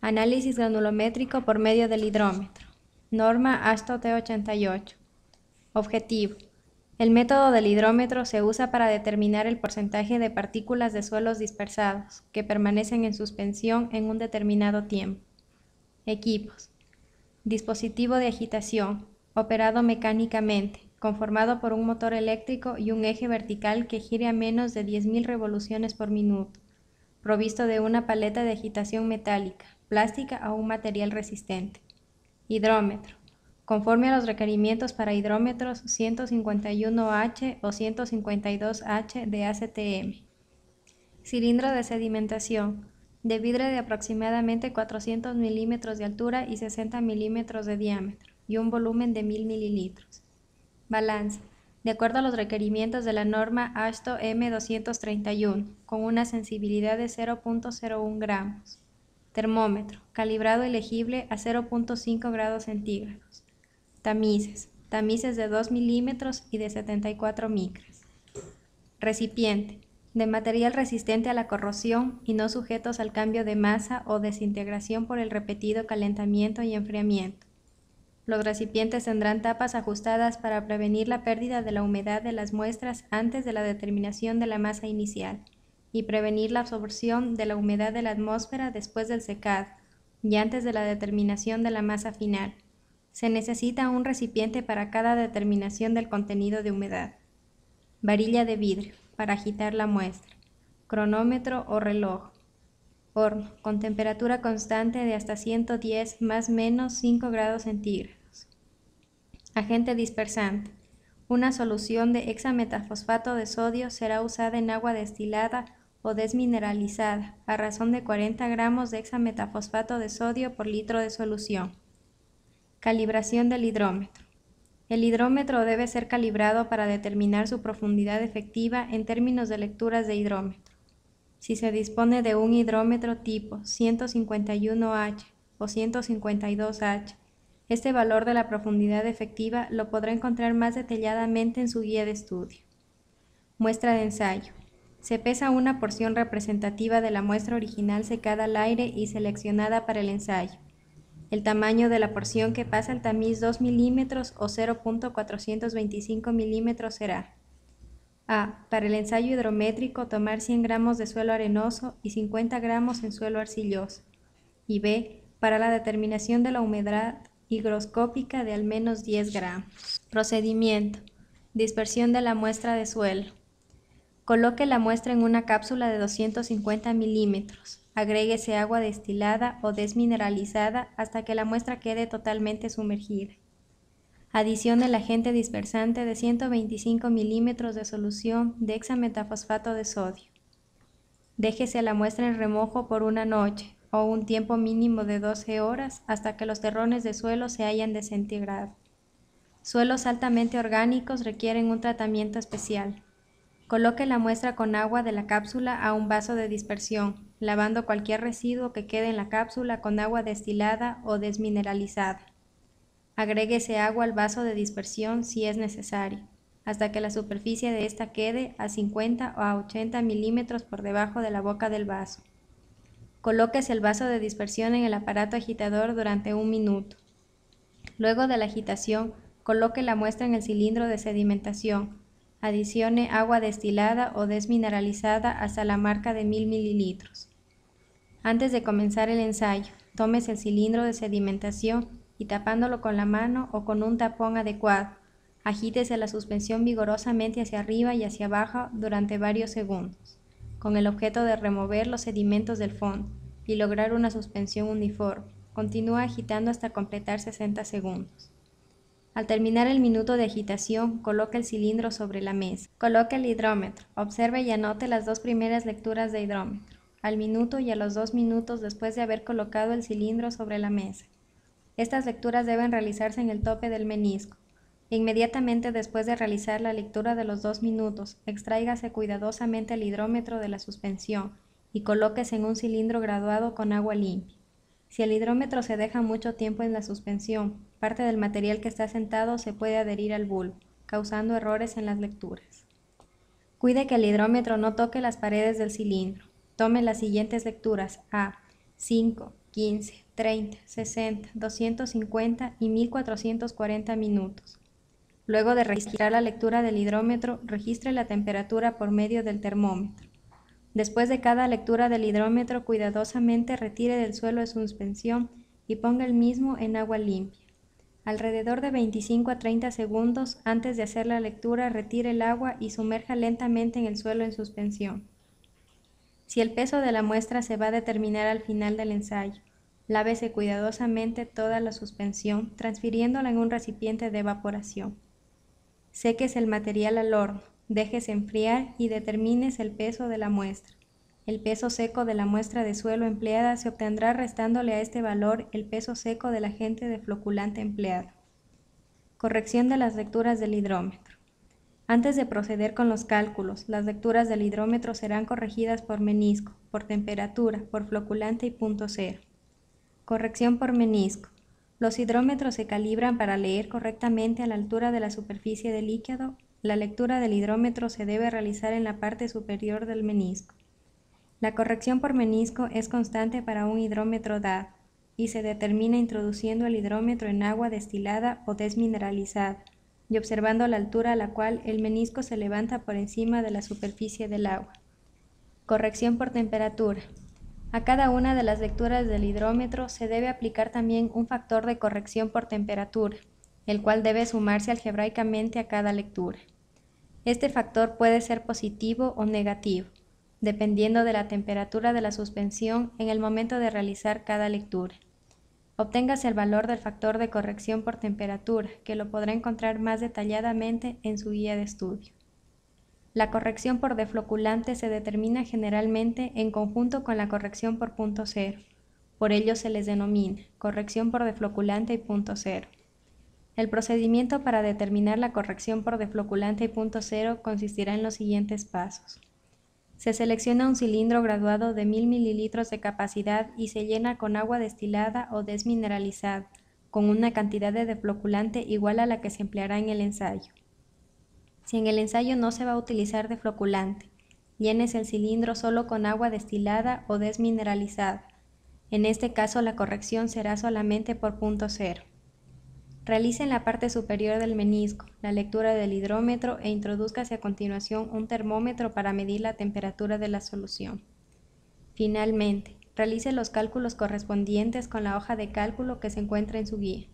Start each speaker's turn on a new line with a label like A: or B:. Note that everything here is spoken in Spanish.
A: Análisis granulométrico por medio del hidrómetro. Norma AASHTO T88. Objetivo. El método del hidrómetro se usa para determinar el porcentaje de partículas de suelos dispersados que permanecen en suspensión en un determinado tiempo. Equipos. Dispositivo de agitación, operado mecánicamente, conformado por un motor eléctrico y un eje vertical que gire a menos de 10.000 revoluciones por minuto, provisto de una paleta de agitación metálica, plástica o un material resistente. Hidrómetro. Conforme a los requerimientos para hidrómetros 151H o 152H de ACTM. Cilindro de sedimentación, de vidrio de aproximadamente 400 milímetros de altura y 60 milímetros de diámetro, y un volumen de 1000 mililitros. Balanza, de acuerdo a los requerimientos de la norma AASHTO M231, con una sensibilidad de 0.01 gramos. Termómetro, calibrado y legible a 0.5 grados centígrados. Tamices de 2 milímetros y de 74 micras. Recipiente, de material resistente a la corrosión y no sujetos al cambio de masa o desintegración por el repetido calentamiento y enfriamiento. Los recipientes tendrán tapas ajustadas para prevenir la pérdida de la humedad de las muestras antes de la determinación de la masa inicial y prevenir la absorción de la humedad de la atmósfera después del secado y antes de la determinación de la masa final. Se necesita un recipiente para cada determinación del contenido de humedad. Varilla de vidrio, para agitar la muestra. Cronómetro o reloj. Horno, con temperatura constante de hasta 110 más menos 5 grados centígrados. Agente dispersante. Una solución de hexametafosfato de sodio será usada en agua destilada o desmineralizada, a razón de 40 gramos de hexametafosfato de sodio por litro de solución. Calibración del hidrómetro. El hidrómetro debe ser calibrado para determinar su profundidad efectiva en términos de lecturas de hidrómetro. Si se dispone de un hidrómetro tipo 151H o 152H, este valor de la profundidad efectiva lo podrá encontrar más detalladamente en su guía de estudio. Muestra de ensayo. Se pesa una porción representativa de la muestra original secada al aire y seleccionada para el ensayo. El tamaño de la porción que pasa al tamiz 2 milímetros o 0.425 milímetros será: A. Para el ensayo hidrométrico, tomar 100 gramos de suelo arenoso y 50 gramos en suelo arcilloso. Y B. Para la determinación de la humedad higroscópica de al menos 10 gramos. Procedimiento. Dispersión de la muestra de suelo. Coloque la muestra en una cápsula de 250 milímetros. Agréguese agua destilada o desmineralizada hasta que la muestra quede totalmente sumergida. Adicione el agente dispersante de 125 milímetros de solución de hexametafosfato de sodio. Déjese la muestra en remojo por una noche o un tiempo mínimo de 12 horas hasta que los terrones de suelo se hayan desintegrado. Suelos altamente orgánicos requieren un tratamiento especial. Coloque la muestra con agua de la cápsula a un vaso de dispersión, lavando cualquier residuo que quede en la cápsula con agua destilada o desmineralizada. Agréguese agua al vaso de dispersión si es necesario, hasta que la superficie de ésta quede a 50 o a 80 milímetros por debajo de la boca del vaso. Colóquese el vaso de dispersión en el aparato agitador durante 1 minuto. Luego de la agitación, coloque la muestra en el cilindro de sedimentación. Adicione agua destilada o desmineralizada hasta la marca de 1000 mililitros. Antes de comenzar el ensayo, tómese el cilindro de sedimentación y tapándolo con la mano o con un tapón adecuado, agítese la suspensión vigorosamente hacia arriba y hacia abajo durante varios segundos, con el objeto de remover los sedimentos del fondo y lograr una suspensión uniforme. Continúa agitando hasta completar 60 segundos. Al terminar el minuto de agitación, coloque el cilindro sobre la mesa. Coloque el hidrómetro. Observe y anote las 2 primeras lecturas de hidrómetro, al minuto y a los 2 minutos después de haber colocado el cilindro sobre la mesa. Estas lecturas deben realizarse en el tope del menisco. Inmediatamente después de realizar la lectura de los 2 minutos, extráigase cuidadosamente el hidrómetro de la suspensión y colóquese en un cilindro graduado con agua limpia. Si el hidrómetro se deja mucho tiempo en la suspensión, parte del material que está sentado se puede adherir al bulbo, causando errores en las lecturas. Cuide que el hidrómetro no toque las paredes del cilindro. Tome las siguientes lecturas a 5, 15, 30, 60, 250 y 1440 minutos. Luego de registrar la lectura del hidrómetro, registre la temperatura por medio del termómetro. Después de cada lectura del hidrómetro, cuidadosamente retire del suelo de suspensión y ponga el mismo en agua limpia. Alrededor de 25 a 30 segundos antes de hacer la lectura, retire el agua y sumerja lentamente en el suelo en suspensión. Si el peso de la muestra se va a determinar al final del ensayo, lávese cuidadosamente toda la suspensión, transfiriéndola en un recipiente de evaporación. Séquese el material al horno, déjese enfriar y determínese el peso de la muestra. El peso seco de la muestra de suelo empleada se obtendrá restándole a este valor el peso seco del agente defloculante empleado. Corrección de las lecturas del hidrómetro. Antes de proceder con los cálculos, las lecturas del hidrómetro serán corregidas por menisco, por temperatura, por floculante y punto cero. Corrección por menisco. Los hidrómetros se calibran para leer correctamente a la altura de la superficie del líquido. La lectura del hidrómetro se debe realizar en la parte superior del menisco. La corrección por menisco es constante para un hidrómetro dado y se determina introduciendo el hidrómetro en agua destilada o desmineralizada y observando la altura a la cual el menisco se levanta por encima de la superficie del agua. Corrección por temperatura. A cada una de las lecturas del hidrómetro se debe aplicar también un factor de corrección por temperatura, el cual debe sumarse algebraicamente a cada lectura. Este factor puede ser positivo o negativo, dependiendo de la temperatura de la suspensión en el momento de realizar cada lectura. Obténgase el valor del factor de corrección por temperatura, que lo podrá encontrar más detalladamente en su guía de estudio. La corrección por defloculante se determina generalmente en conjunto con la corrección por punto cero. Por ello se les denomina corrección por defloculante y punto cero. El procedimiento para determinar la corrección por defloculante y punto cero consistirá en los siguientes pasos. Se selecciona un cilindro graduado de 1000 mililitros de capacidad y se llena con agua destilada o desmineralizada, con una cantidad de defloculante igual a la que se empleará en el ensayo. Si en el ensayo no se va a utilizar defloculante, llénese el cilindro solo con agua destilada o desmineralizada. En este caso la corrección será solamente por punto cero. Realice en la parte superior del menisco la lectura del hidrómetro e introdúzcase a continuación un termómetro para medir la temperatura de la solución. Finalmente, realice los cálculos correspondientes con la hoja de cálculo que se encuentra en su guía.